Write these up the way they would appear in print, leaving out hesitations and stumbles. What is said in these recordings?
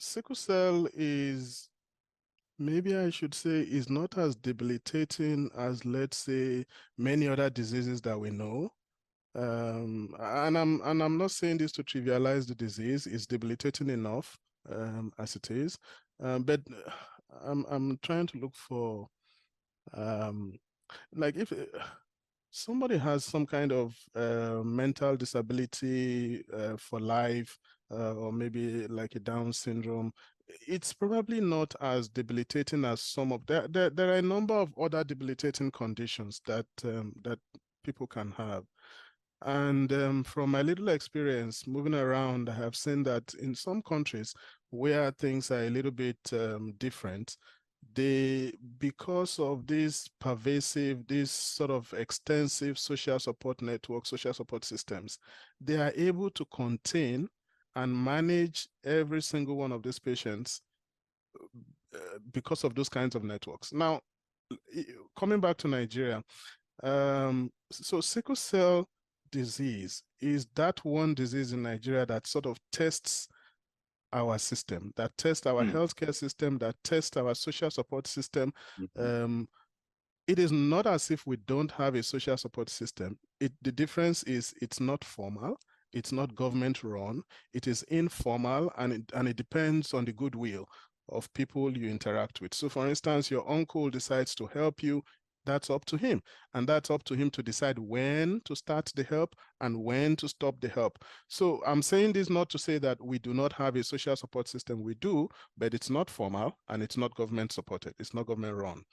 sickle cell is, maybe I should say, is not as debilitating as, let's say, many other diseases that we know. And I'm not saying this to trivialize the disease. It's debilitating enough as it is, but I'm trying to look for um, like if somebody has some kind of mental disability for life, or maybe like a Down syndrome, it's probably not as debilitating as some of there are a number of other debilitating conditions that people can have. And from my little experience moving around, I have seen that in some countries where things are a little bit different, they, because of this pervasive, this sort of extensive social support network, social support systems, they are able to contain and manage every single one of these patients because of those kinds of networks. Now, coming back to Nigeria, so sickle cell disease is that one disease in Nigeria that sort of tests our system, that tests our healthcare system, that tests our social support system. It is not as if we don't have a social support system. The difference is it's not formal, it's not government run, it is informal, and it depends on the goodwill of people you interact with. So for instance, your uncle decides to help you, that's up to him. And that's up to him to decide when to start the help and when to stop the help. So I'm saying this not to say that we do not have a social support system. We do, but it's not formal and it's not government supported. It's not government run.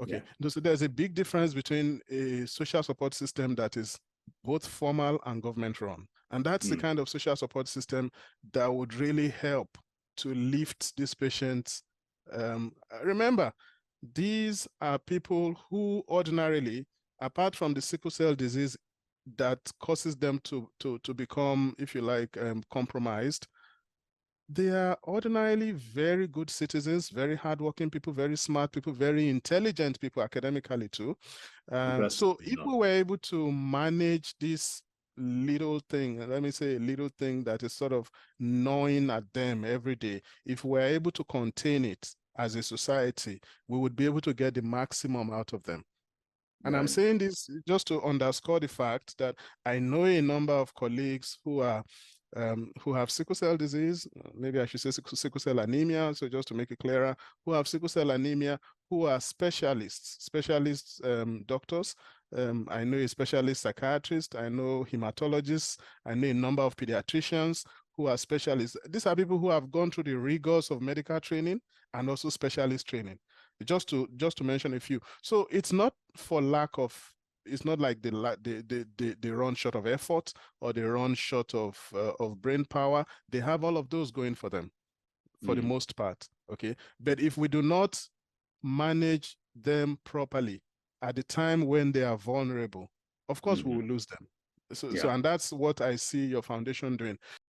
Okay. Yeah. So there's a big difference between a social support system that is both formal and government run. And that's the kind of social support system that would really help to lift these patients. Remember, these are people who ordinarily, apart from the sickle cell disease that causes them to become, if you like, compromised, they are ordinarily very good citizens, very hardworking people, very smart people, very intelligent people academically too. So if we were able to manage this little thing, let me say a little thing that is sort of gnawing at them every day, if we're able to contain it as a society, we would be able to get the maximum out of them. And I'm saying this just to underscore the fact that I know a number of colleagues who have sickle cell disease, maybe I should say sickle cell anemia, so just to make it clearer, who have sickle cell anemia, who are specialist doctors. I know a specialist psychiatrist, I know hematologists, I know a number of pediatricians who are specialists. These are people who have gone through the rigors of medical training and also specialist training, just to mention a few. So it's not for lack of, it's not like they run short of effort or they run short of brain power. They have all of those going for them for the most part, okay? But if we do not manage them properly at the time when they are vulnerable, of course we will lose them. So and that's what I see your foundation doing.